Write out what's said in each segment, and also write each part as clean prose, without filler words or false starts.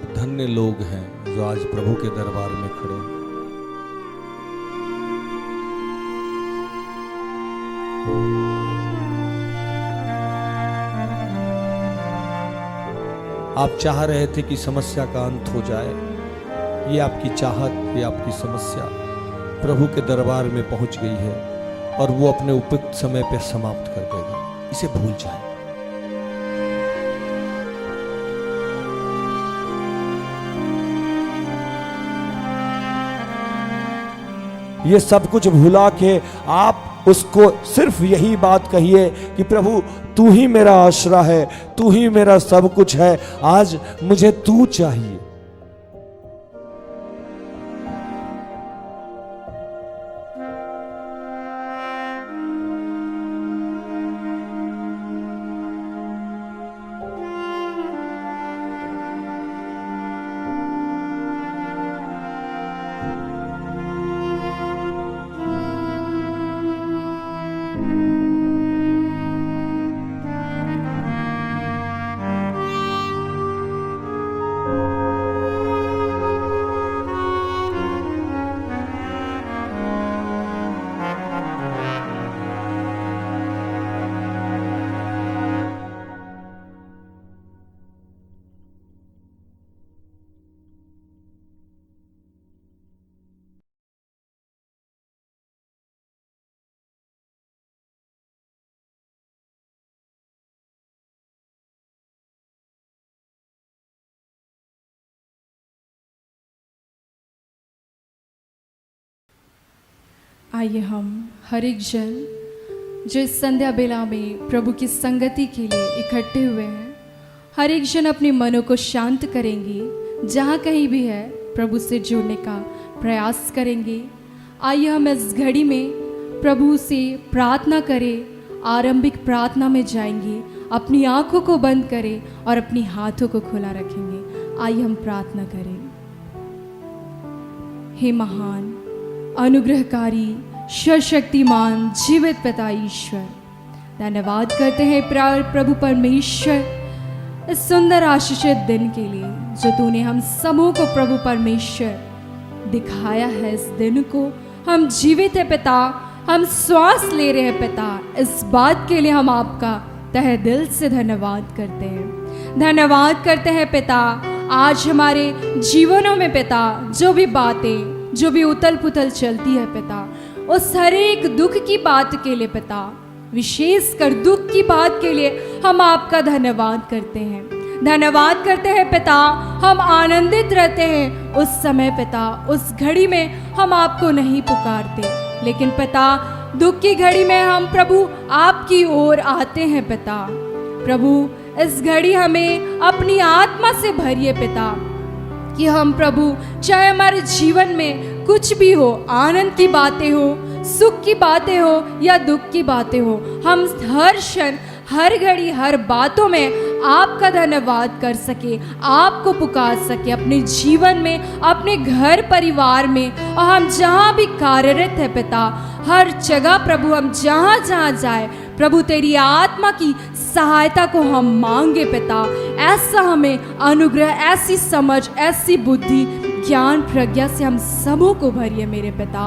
आप धन्य लोग हैं जो आज प्रभु के दरबार में खड़े हैं। आप चाह रहे थे कि समस्या का अंत हो जाए। ये आपकी चाहत, ये आपकी समस्या प्रभु के दरबार में पहुंच गई है और वो अपने उपयुक्त समय पर समाप्त कर देगा। इसे भूल जाए। ये सब कुछ भुला के आप उसको सिर्फ यही बात कहिए कि प्रभु तू ही मेरा आसरा है, तू ही मेरा सब कुछ है, आज मुझे तू चाहिए। आइए हम हर एक जन जो इस संध्या बेला में प्रभु की संगति के लिए इकट्ठे हुए हैं, हर एक जन अपने मनों को शांत करेंगे। जहाँ कहीं भी है प्रभु से जुड़ने का प्रयास करेंगे। आइए हम इस घड़ी में प्रभु से प्रार्थना करें। आरंभिक प्रार्थना में जाएंगे, अपनी आंखों को बंद करें और अपनी हाथों को खुला रखेंगे। आइए हम प्रार्थना करें। हे महान अनुग्रहकारी सर्वशक्तिमान जीवित पिता ईश्वर, धन्यवाद करते हैं प्रभु परमेश्वर इस सुंदर आशीषित दिन के लिए जो तूने हम सबों को प्रभु परमेश्वर दिखाया है। इस दिन को हम जीवित है पिता, हम श्वास ले रहे हैं पिता, इस बात के लिए हम आपका तहे दिल से धन्यवाद करते हैं। धन्यवाद करते हैं पिता, आज हमारे जीवनों में पिता जो भी बातें, जो भी उथल पुथल चलती है पिता, उस हर एक दुख की बात के लिए पिता, विशेष कर दुख की बात के लिए हम आपका धन्यवाद करते हैं। धन्यवाद करते हैं पिता, हम आनंदित रहते हैं उस समय पिता, उस घड़ी में हम आपको नहीं पुकारते, लेकिन पिता दुख की घड़ी में हम प्रभु आपकी ओर आते हैं पिता। प्रभु इस घड़ी हमें अपनी आत्मा से भरिए पिता, कि हम प्रभु चाहे हमारे जीवन में कुछ भी हो, आनंद की बातें हो, सुख की बातें हो या दुख की बातें हो, हम हर क्षण हर घड़ी हर बातों में आपका धन्यवाद कर सके, आपको पुकार सके अपने जीवन में, अपने घर परिवार में, और हम जहाँ भी कार्यरत है पिता, हर जगह प्रभु हम जहाँ जहाँ जाए प्रभु तेरी आत्मा की सहायता को हम मांगे पिता। ऐसा हमें अनुग्रह, ऐसी समझ, ऐसी बुद्धि, ज्ञान, प्रज्ञा से हम सबों को भरिए मेरे पिता।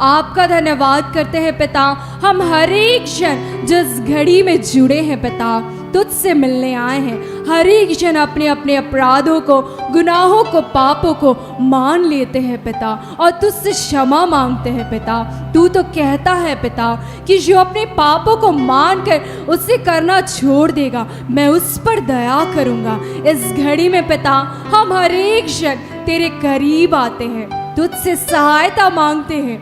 आपका धन्यवाद करते हैं पिता, हम हर एक जन जिस घड़ी में जुड़े हैं पिता, तुझसे मिलने आए हैं। हर एक जन अपने अपने अपराधों को, गुनाहों को, पापों को मान लेते हैं पिता और तुझसे क्षमा मांगते हैं पिता। तू तो कहता है पिता कि जो अपने पापों को मान कर उसे करना छोड़ देगा, मैं उस पर दया करूँगा। इस घड़ी में पिता हम हर एक जन तेरे करीब आते हैं, तुझसे सहायता मांगते हैं।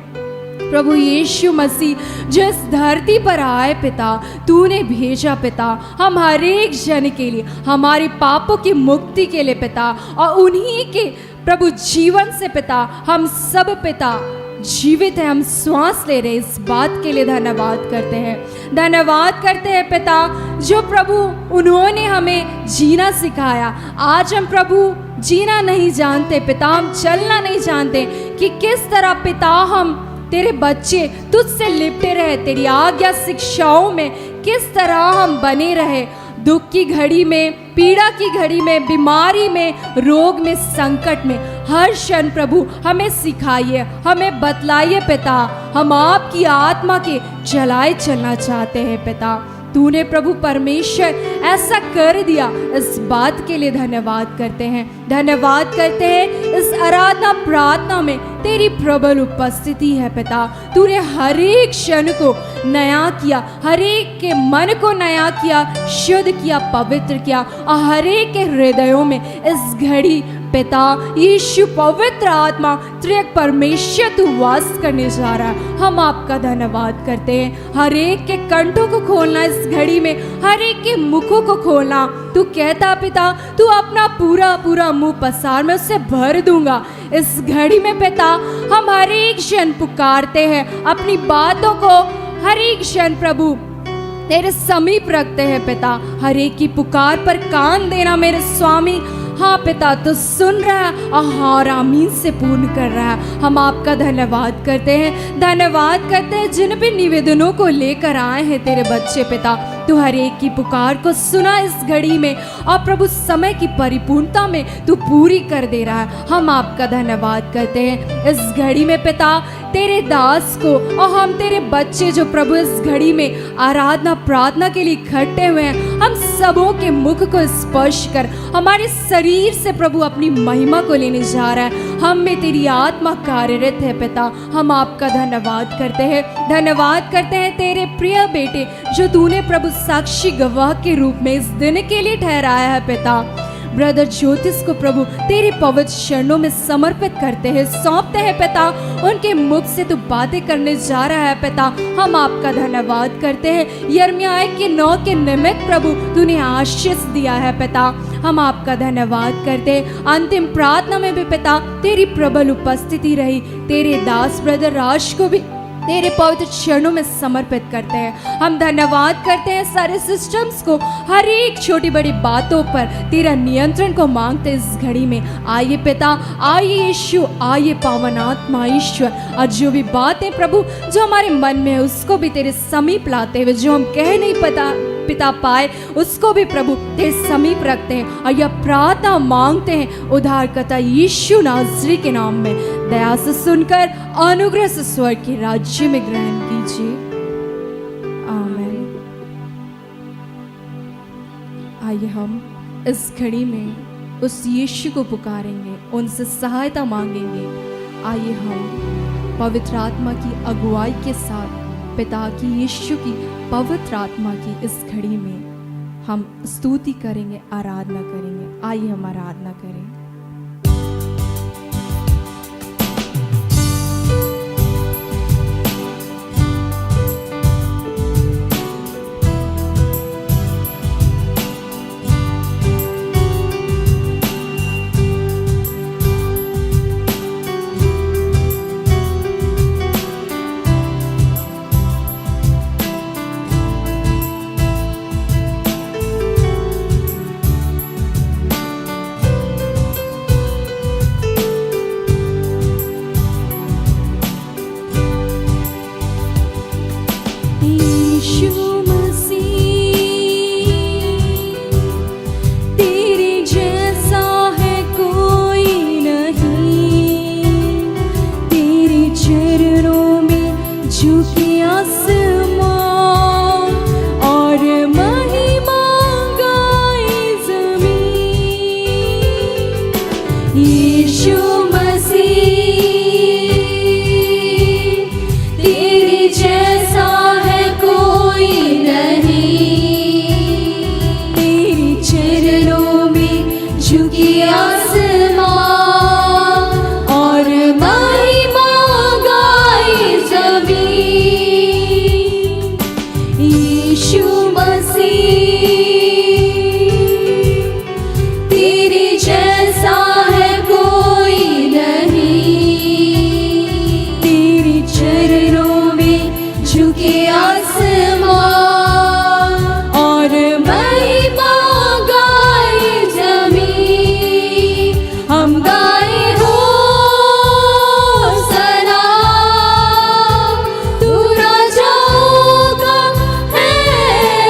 प्रभु यीशु मसीह जो इस धरती पर आए पिता, तूने भेजा पिता हम हर एक जन के लिए, हमारे पापों की मुक्ति के लिए पिता, और उन्हीं के प्रभु जीवन से पिता हम सब पिता जीवित है, हम श्वास ले रहे, इस बात के लिए धन्यवाद करते हैं। धन्यवाद करते हैं पिता जो प्रभु उन्होंने हमें जीना सिखाया। आज हम प्रभु जीना नहीं जानते पिता, हम चलना नहीं जानते कि किस तरह पिता हम तेरे बच्चे तुझसे लिपटे रहे, तेरी आज्ञा शिक्षाओं में किस तरह हम बने रहे। दुख की घड़ी में पीड़ा की घड़ी में, बीमारी में, रोग में, संकट में, हर क्षण प्रभु हमें सिखाइए, हमें बतलाइए पिता। हम आपकी आत्मा के चलाए चलना चाहते हैं पिता। तूने प्रभु परमेश्वर ऐसा कर दिया, इस बात के लिए धन्यवाद करते हैं। धन्यवाद करते हैं इस आराधना प्रार्थना में तेरी प्रबल उपस्थिति है पिता। तूने हर एक क्षण को नया किया, हर एक के मन को नया किया, शुद्ध किया, पवित्र किया, और हर एक के हृदयों में इस घड़ी पिता यीशु पवित्र आत्मा त्रिएक परमेश्वर तू वास करने जा रहा है। हम आपका धन्यवाद करते हैं। हर एक के कंठों को खोलना इस घड़ी में, हर एक के मुखों को खोलना। तू कहता पिता तू अपना पूरा पूरा मुंह पसार, मैं उससे भर दूंगा। इस घड़ी में पिता हम हर एक क्षण पुकारते हैं, अपनी बातों को हर एक क्षण प्रभु तेरे समीप रखते हैं पिता। हर एक की पुकार पर कान देना मेरे स्वामी। हाँ पिता तो सुन रहा है और हाँ आमीन से पूर्ण कर रहा है। हम आपका धन्यवाद करते हैं, धन्यवाद करते हैं जिन भी निवेदनों को लेकर आए हैं तेरे बच्चे पिता। तू हर एक की पुकार को सुना इस घड़ी में, और प्रभु समय की परिपूर्णता में तू पूरी कर दे रहा है। हम आपका धन्यवाद करते हैं इस घड़ी में पिता। तेरे दास को और हम तेरे बच्चे जो प्रभु इस घड़ी में आराधना प्रार्थना के लिए इकट्ठे हुए हैं, हम सबों के मुख को स्पर्श कर हमारे शरीर से प्रभु अपनी महिमा को लेने जा रहा है। हम में तेरी आत्मा कार्यरत है पिता। हम आपका धन्यवाद करते हैं, धन्यवाद करते हैं तेरे प्रिय बेटे जो तूने प्रभु साक्षी गवाह के रूप में इस दिन के लिए ठहराया है पिता। ब्रदर ज्योतिष को प्रभु तेरी पवित्र चरणों में समर्पित करते हैं, सौंपते हैं पिता। उनके मुख से तू बातें करने जा रहा है पिता। हम आपका धन्यवाद करते हैं। यिर्मयाह के 9 के निमित्त प्रभु तूने आशीष दिया है पिता। हम आपका धन्यवाद करते हैं। अंतिम प्रार्थना में भी पिता तेरी प्रबल उपस्थिति रही। तेरे दास ब्रदर राज को भी तेरे पवित्र चरणों में समर्पित करते हैं। हम धन्यवाद करते हैं सारे सिस्टम्स को, हर एक छोटी बड़ी बातों पर तेरा नियंत्रण को मांगते इस घड़ी में। आइए पिता, आइए यीशु, आइए पावन आत्मा ईश्वर, और जो भी बातें प्रभु जो हमारे मन में है उसको भी तेरे समीप लाते हुए, जो हम कह नहीं पिता पाए उसको भी प्रभु तेरे समीप रखते हैं, और यह प्रार्थना मांगते हैं उद्धारकर्ता यीशु नाज़री के नाम में। दया से सुनकर अनुग्रह से स्वर्ग के राज्य में ग्रहण कीजिए। आमीन। आइए हम इस घड़ी में उस यीशु को पुकारेंगे, उनसे सहायता मांगेंगे। आइए हम पवित्र आत्मा की अगुवाई के साथ पिता की यीशु की पवित्र आत्मा की इस घड़ी में हम स्तुति करेंगे, आराधना करेंगे। आइए हम आराधना करें।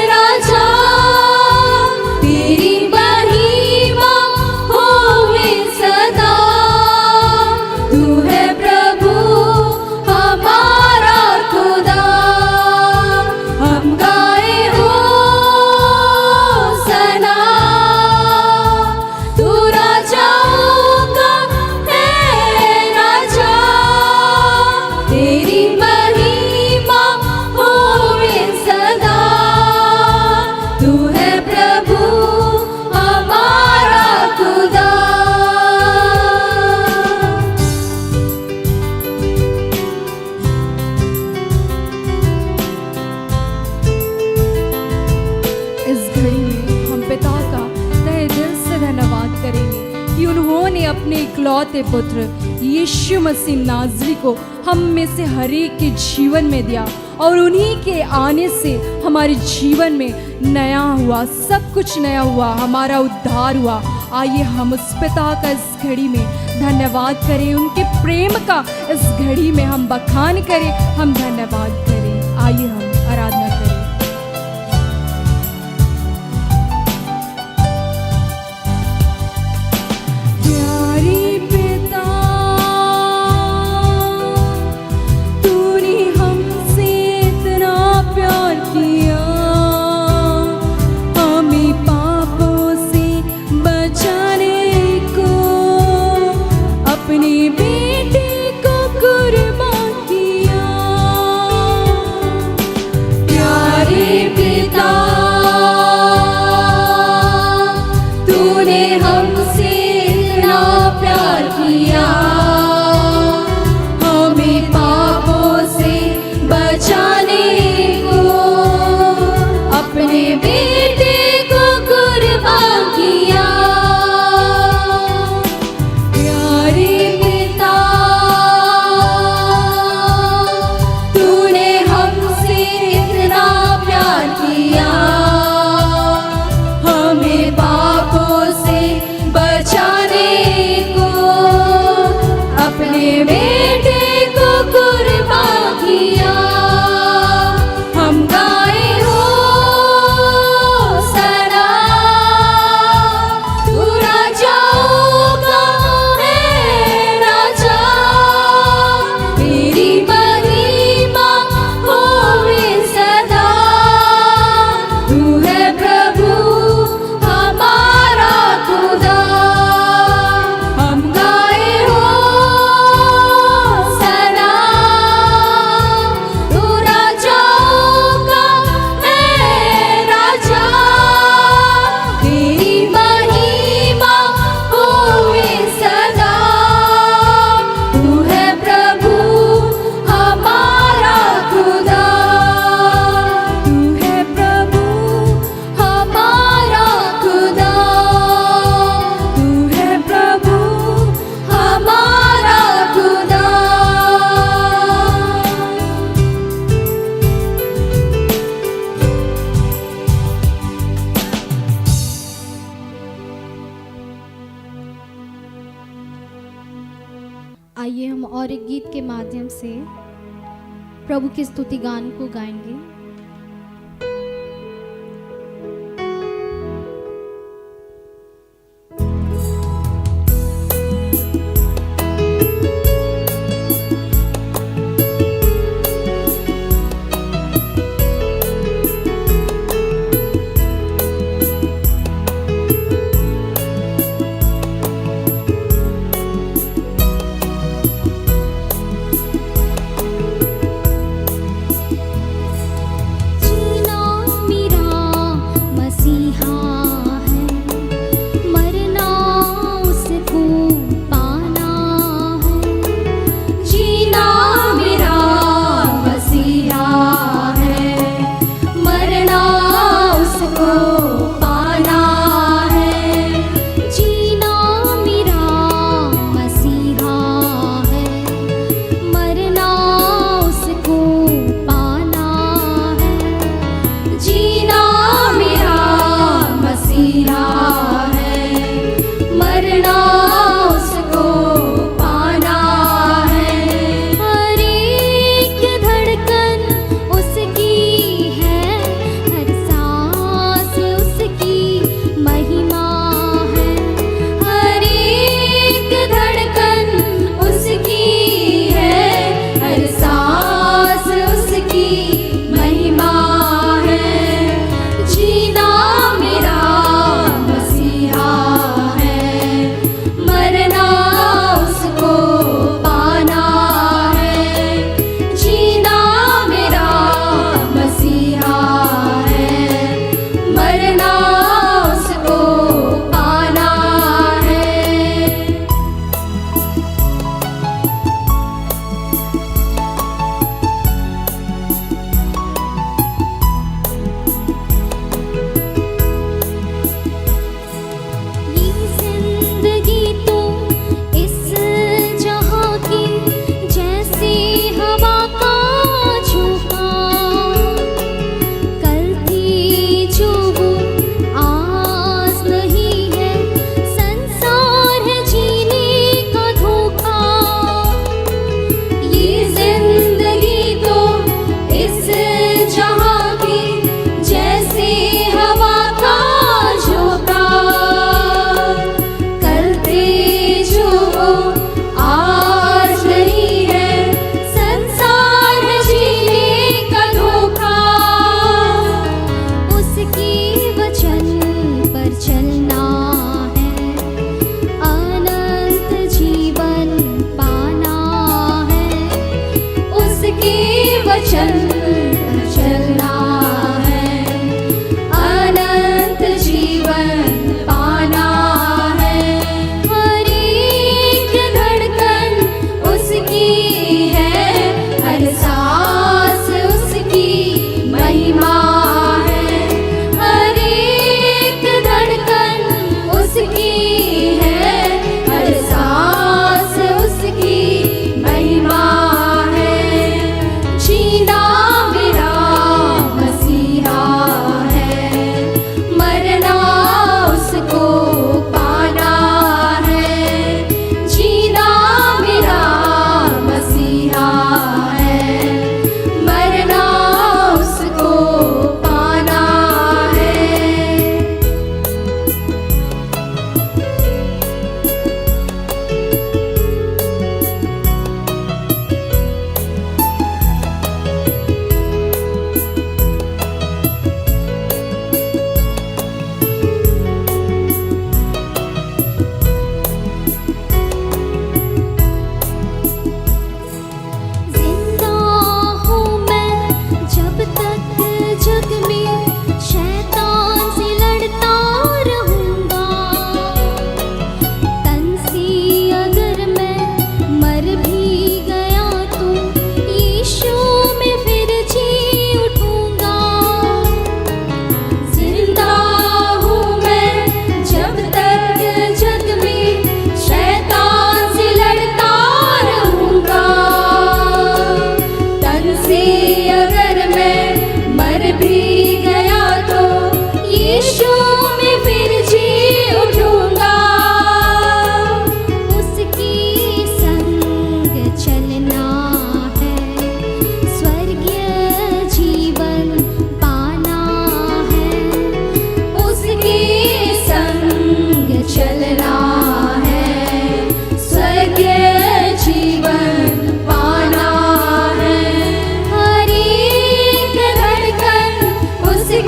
राजा घड़ी में हम पिता का तहे दिल से धन्यवाद करेंगे कि उन्होंने अपने इकलौते पुत्र यीशु मसीह नाज़री को हम में से हर एक के जीवन में दिया और उन्हीं के आने से हमारे जीवन में नया हुआ, सब कुछ नया हुआ, हमारा उद्धार हुआ। आइए हम उस पिता का इस घड़ी में धन्यवाद करें, उनके प्रेम का इस घड़ी में हम बखान करें, हम धन्यवाद करें। आइए हम आराधना करें। आइए हम और एक गीत के माध्यम से प्रभु के स्तुति गान को गाएंगे।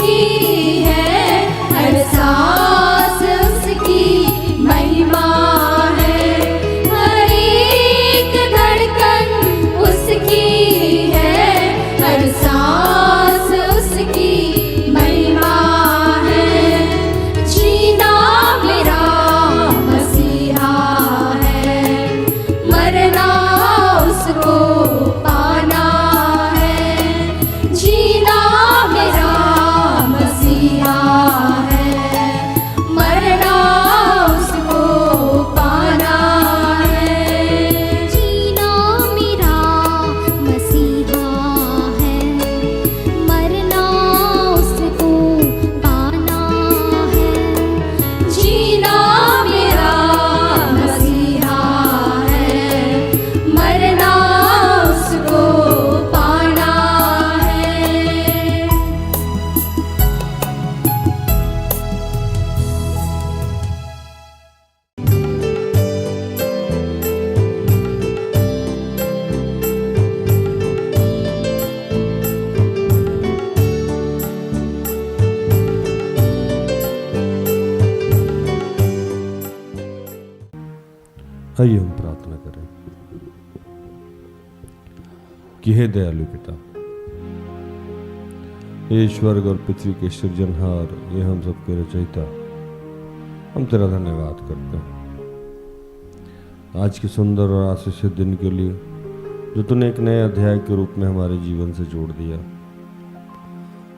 उसकी है, हर सांस उसकी महिमा है, हर एक धड़कन उसकी है, हर सांस उसकी महिमा है। जीना मेरा मसीहा है, मरना उसको पाना है। जीना मेरा मसीहा है, मरना उसको पाना है। जीना मेरा मसीहा है, मरना उसको पाना है। जीना मेरा मसीहा है, मरना उसको पाना है। आइए हम प्रार्थना करें कि हे दयालु पिता, हे स्वर्ग और पृथ्वी के सृजनहार, ये हम सबके रचयिता, हम तेरा धन्यवाद करते हैं आज के सुंदर और आशीषित दिन के लिए जो तूने एक नए अध्याय के रूप में हमारे जीवन से जोड़ दिया।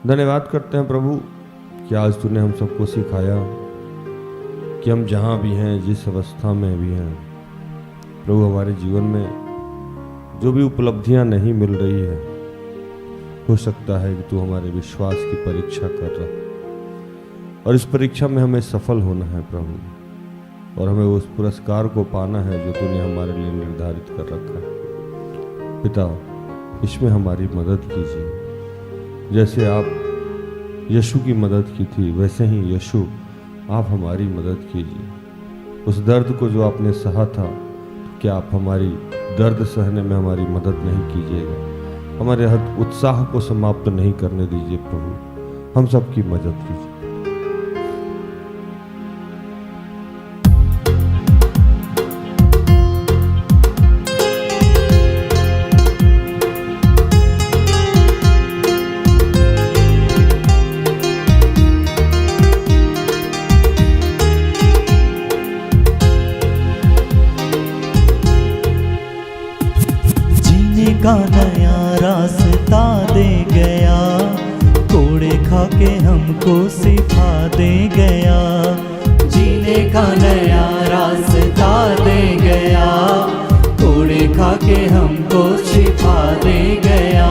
धन्यवाद करते हैं प्रभु कि आज तूने हम सबको सिखाया कि हम जहाँ भी हैं, जिस अवस्था में भी हैं, प्रभु हमारे जीवन में जो भी उपलब्धियां नहीं मिल रही है, हो सकता है कि तू हमारे विश्वास की परीक्षा कर रहा है और इस परीक्षा में हमें सफल होना है प्रभु, और हमें उस पुरस्कार को पाना है जो तूने हमारे लिए निर्धारित कर रखा है। पिता, इसमें हमारी मदद कीजिए। जैसे आप यीशु की मदद की थी, वैसे ही यीशु आप हमारी मदद कीजिए। उस दर्द को जो आपने सहा था, क्या आप हमारी दर्द सहने में हमारी मदद नहीं कीजिएगा? हमारे उत्साह को समाप्त नहीं करने दीजिए प्रभु, हम सबकी मदद कीजिए। का नया रास्ता दे गया, कोड़े खा के हमको सिखा दे गया। जीने का नया रास्ता दे गया, कोड़े खा के हमको सिखा दे गया।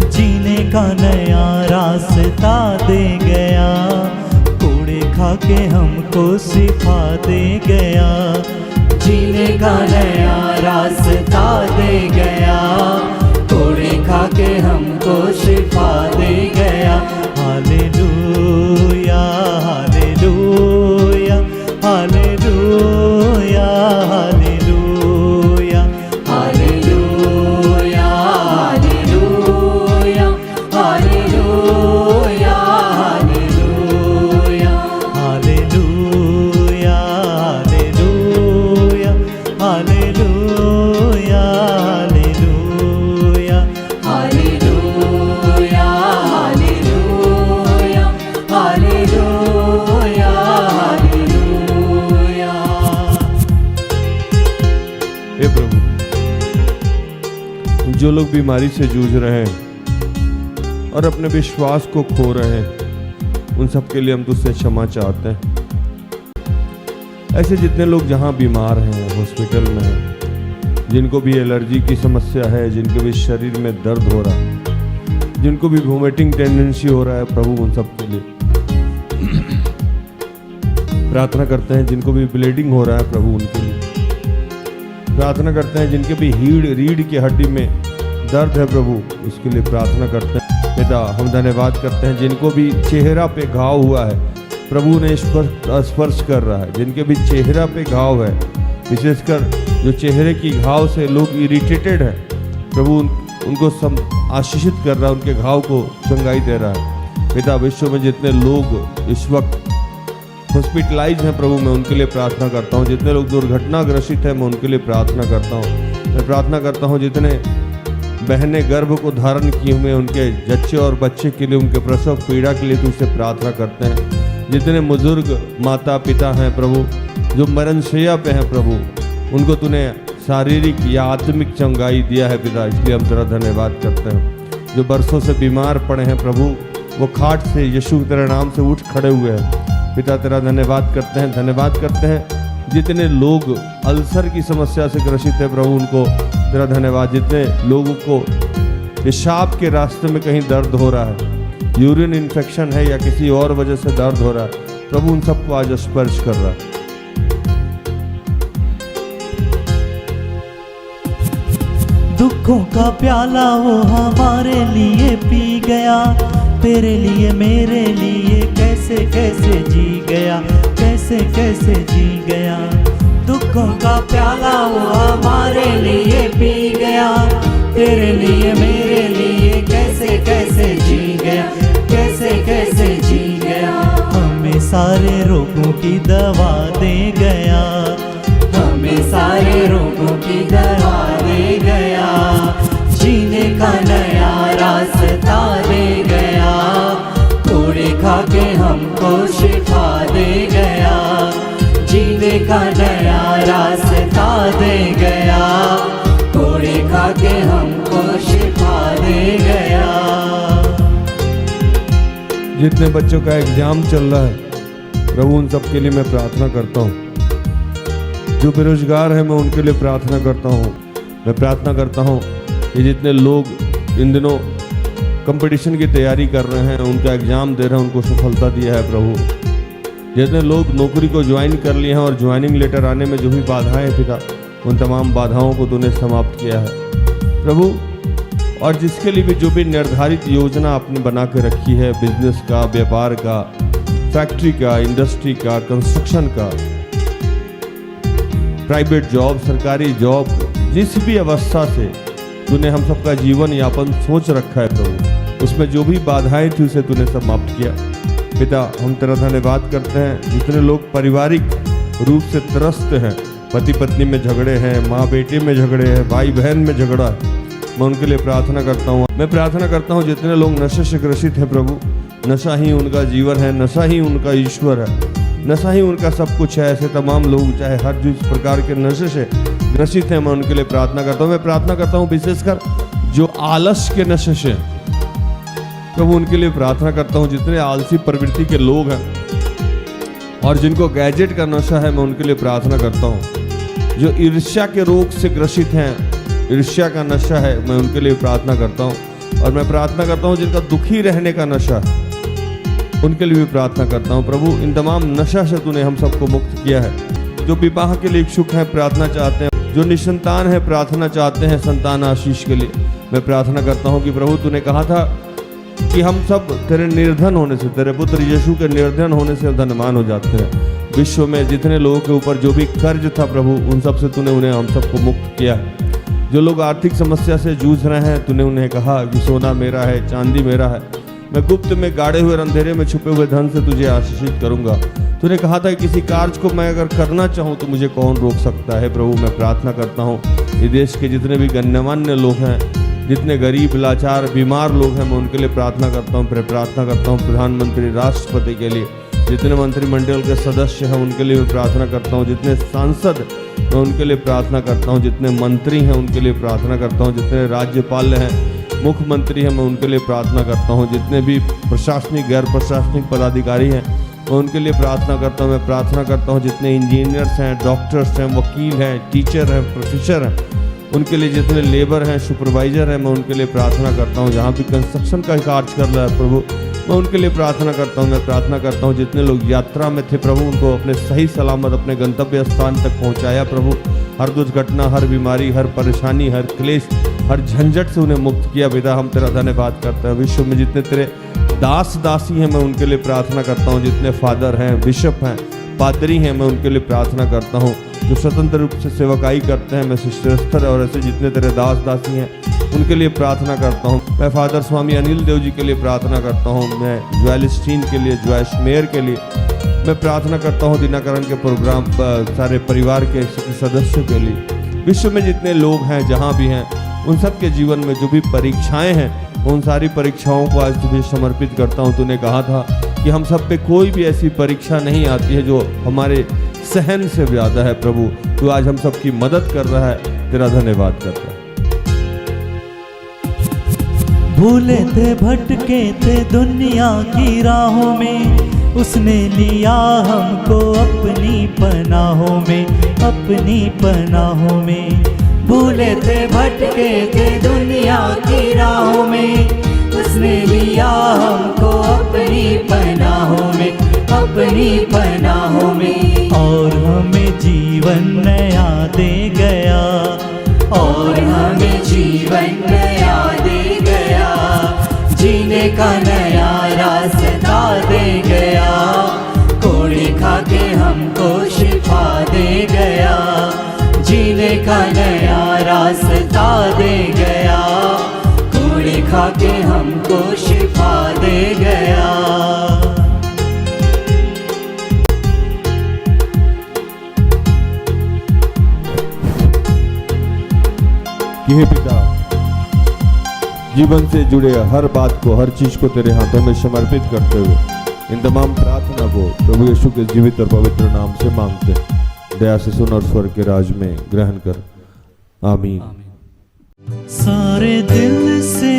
जीने का नया रास्ता दे गया, कोड़े खा के हमको सिखा दे गया। जीने का नया रास्ता दे गया, कोड़े खा के हमको शिफा दे गया। हालेलुया हालेलुया हालेलुया हालेलुया हालेलुया हालेलुया हालेलुया हालेलुया हालेलुया हालेलुया हालेलुया हालेलुया हालेलुया हालेलुया हालेलुया। हे प्रभु, जो लोग बीमारी से जूझ रहे हैं और अपने विश्वास को खो रहे हैं, उन सब के लिए हम तुझसे क्षमा चाहते हैं। ऐसे जितने लोग जहाँ बीमार हैं, हॉस्पिटल में हैं, जिनको भी एलर्जी की समस्या है, जिनके भी शरीर में दर्द हो रहा है, जिनको भी वोमिटिंग टेंडेंसी हो रहा है, प्रभु उन सब के लिए प्रार्थना करते हैं। जिनको भी ब्लीडिंग हो रहा है, प्रभु उनके लिए प्रार्थना करते हैं। जिनके भी रीढ़ की हड्डी में दर्द है, प्रभु उसके लिए प्रार्थना करते हैं। पिता, हम धन्यवाद करते हैं। जिनको भी चेहरा पे घाव हुआ है, प्रभु ने स्पर्श कर रहा है। जिनके भी चेहरा पे घाव है, विशेषकर जो चेहरे की घाव से लोग इरिटेटेड हैं, प्रभु उनको आशीषित कर रहा है, उनके घाव को चंगाई दे रहा है। पिता विश्व में जितने लोग इस वक्त हॉस्पिटलाइज हैं प्रभु, मैं उनके लिए प्रार्थना करता हूँ। जितने लोग दुर्घटना ग्रसित हैं, मैं उनके लिए प्रार्थना करता हूँ। मैं प्रार्थना करता हूँ जितने बहनें गर्भ को धारण किए हुए उनके जच्चे और बच्चे के लिए, उनके प्रसव पीड़ा के लिए तुझसे प्रार्थना करते हैं। जितने बुजुर्ग माता पिता हैं प्रभु, जो मरणशैया पे हैं प्रभु, उनको तूने शारीरिक या आत्मिक चंगाई दिया है पिता, इसलिए हम तेरा धन्यवाद करते हैं। जो बरसों से बीमार पड़े हैं प्रभु, वो खाट से यीशु तेरे नाम से उठ खड़े हुए हैं पिता, तेरा धन्यवाद करते हैं। धन्यवाद करते हैं जितने लोग अल्सर की समस्या से ग्रसित है प्रभु, उनको तेरा धन्यवाद। जितने लोगों को पेशाब के रास्ते में कहीं दर्द हो रहा है, यूरिन इन्फेक्शन है या किसी और वजह से दर्द हो रहा है प्रभु, उन सबको आज स्पर्श कर रहा है। दुखों का प्याला वो हमारे लिए पी गया, तेरे लिए मेरे लिए कैसे कैसे जी गया, कैसे कैसे जी गया। दुखों का प्याला वो हमारे लिए पी गया, तेरे लिए मेरे लिए कैसे कैसे जी गया, कैसे कैसे जी गया। हमें सारे रोगों की दवा दे गया, हमें सारे रोगों की दवा दे गया। जीने का नया रास्ता दे गया, कोड़े खा के हमको शिफा दे गया। जीने का नया रास्ता दे गया, कोड़े खा के हमको शिफा दे गया। जितने बच्चों का एग्जाम चल रहा है प्रभु, उन सब के लिए मैं प्रार्थना करता हूँ। जो बेरोजगार है, मैं उनके लिए प्रार्थना करता हूँ। मैं प्रार्थना करता हूँ कि जितने लोग इन दिनों कंपटीशन की तैयारी कर रहे हैं, उनका एग्ज़ाम दे रहे हैं, उनको सफलता दिया है प्रभु। जितने लोग नौकरी को ज्वाइन कर लिए हैं और ज्वाइनिंग लेटर आने में जो भी बाधाएं हैं पिता, उन तमाम बाधाओं को तूने समाप्त किया है प्रभु। और जिसके लिए भी जो भी निर्धारित योजना आपने बना के रखी है, बिजनेस का, व्यापार का, फैक्ट्री का, इंडस्ट्री का, कंस्ट्रक्शन का, प्राइवेट जॉब, सरकारी जॉब, जिस भी अवस्था से तूने हम सबका जीवन यापन सोच रखा है प्रभु, उसमें जो भी बाधाएं थी उसे तूने समाप्त किया पिता। हम तेरा धन्यवाद करते हैं। जितने लोग पारिवारिक रूप से त्रस्त हैं, पति पत्नी में झगड़े हैं, माँ बेटे में झगड़े हैं, भाई बहन में झगड़ा है, मैं उनके लिए प्रार्थना करता हूँ। मैं प्रार्थना करता हूँ जितने लोग नशे से ग्रसित हैं प्रभु, नशा ही उनका जीवन है, नशा ही उनका ईश्वर है, नशा ही उनका सब कुछ है, ऐसे तमाम लोग चाहे हर जिस प्रकार के नशे से ग्रसित हैं, मैं उनके लिए प्रार्थना करता हूँ। मैं प्रार्थना करता हूँ विशेषकर जो आलस के नशे से प्रभु, उनके लिए प्रार्थना करता हूँ। जितने आलसी प्रवृत्ति के लोग हैं और जिनको गैजेट का नशा है, मैं उनके लिए प्रार्थना करता हूँ। जो ईर्ष्या के रोग से ग्रसित हैं, ईर्ष्या का नशा है, मैं उनके लिए प्रार्थना करता हूँ। और मैं प्रार्थना करता हूँ जिनका दुखी रहने का नशा है, उनके लिए भी प्रार्थना करता हूँ प्रभु। इन तमाम नशा से तूने हम सबको मुक्त किया है। जो विवाह के लिए इच्छुक हैं, प्रार्थना चाहते हैं, जो निसंतान है, प्रार्थना चाहते हैं संतान आशीष के लिए, मैं प्रार्थना करता हूँ कि प्रभु तूने कहा था कि हम सब तेरे निर्धन होने से, तेरे पुत्र यीशु के निर्धन होने से धनवान हो जाते हैं। विश्व में जितने लोगों के ऊपर जो भी कर्ज था प्रभु, उन सब से तूने उन्हें हम सबको मुक्त किया है। जो लोग आर्थिक समस्या से जूझ रहे हैं, तूने उन्हें कहा कि सोना मेरा है, चांदी मेरा है, मैं गुप्त में गाड़े हुए अंधेरे में छुपे हुए धन से तुझे आशीषित करूंगा। तूने कहा था कि किसी कार्य को मैं अगर करना चाहूँ तो मुझे कौन रोक सकता है प्रभु। मैं प्रार्थना करता हूँ ये देश के जितने भी गण्यमान्य लोग हैं, जितने गरीब, लाचार, बीमार लोग हैं, मैं उनके लिए प्रार्थना करता हूँ। प्रार्थना करता हूँ प्रधानमंत्री, राष्ट्रपति के लिए, जितने मंत्रिमंडल के सदस्य हैं उनके लिए मैं प्रार्थना करता हूँ। जितने सांसद मैं उनके लिए प्रार्थना करता हूँ। जितने मंत्री हैं उनके लिए प्रार्थना करता हूँ। जितने राज्यपाल हैं, मुख्यमंत्री हैं, मैं उनके लिए प्रार्थना करता हूँ। जितने भी प्रशासनिक, गैर प्रशासनिक पदाधिकारी हैं, मैं उनके लिए प्रार्थना करता हूँ। मैं प्रार्थना करता हूँ जितने इंजीनियर्स हैं, डॉक्टर्स हैं, वकील हैं, टीचर हैं, प्रोफेसर हैं, उनके लिए, जितने लेबर हैं, सुपरवाइजर हैं, मैं उनके लिए प्रार्थना करता हूँ। जहाँ भी कंस्ट्रक्शन का कार्य कर रहा है प्रभु, मैं उनके लिए प्रार्थना करता हूँ। मैं प्रार्थना करता हूँ जितने लोग यात्रा में थे प्रभु, उनको अपने सही सलामत अपने गंतव्य स्थान तक पहुँचाया प्रभु। हर दुर्घटना, हर बीमारी, हर परेशानी, हर क्लेश, हर झंझट से उन्हें मुक्त किया पिता। हम तेरा धन्यवाद करते हैं। विश्व में जितने तेरे दास दासी हैं, मैं उनके लिए प्रार्थना करता हूँ। जितने फादर हैं, बिशप हैं, पादरी हैं, मैं उनके लिए प्रार्थना करता हूँ। जो स्वतंत्र रूप से सेवकाई करते हैं, मैं सिस्टर और ऐसे जितने तेरे दास दासी हैं, उनके लिए प्रार्थना करता हूँ। मैं फादर स्वामी अनिल देव जी के लिए प्रार्थना करता हूँ, मैं ज्वेल स्टीन के लिए, जॉयश मेयर के लिए मैं प्रार्थना करता हूँ, दिनाकरण के प्रोग्राम पर सारे परिवार के सदस्यों के लिए, विश्व में जितने लोग हैं जहाँ भी हैं उन सब के जीवन में जो भी परीक्षाएं हैं उन सारी परीक्षाओं को आज तुझे समर्पित करता हूँ। तूने कहा था कि हम सब पे कोई भी ऐसी परीक्षा नहीं आती है जो हमारे सहन से ज़्यादा है। प्रभु तू आज हम सबकी मदद कर रहा है, तेरा धन्यवाद करता है। भूले थे भटके थे दुनिया की राहों में, उसने लिया हमको अपनी पनाहों में, अपनी पनाहों में। भूले थे भटके थे दुनिया की राहों में, उसने लिया हमको अपनी पनाहों में, अपनी पनाहों में। और हमें जीवन नया दे गया, और हमें जीवन नया दे गया, जीने का नया रास्ता दे गया, कोड़ी खा के हमको शिफा दे गया, जीने का नया रास्ता दे गया, कोड़ी खा के हमको शिफा दे गया। कि हे पिता, जीवन से जुड़े हर बात को, हर चीज को तेरे हाथों में समर्पित करते हुए इन तमाम प्रार्थना को प्रभु यीशु के जीवित और पवित्र नाम से मांगते हैं। दया से सुन और स्वर्ग के राज में ग्रहण कर। आमीन। सारे दिल से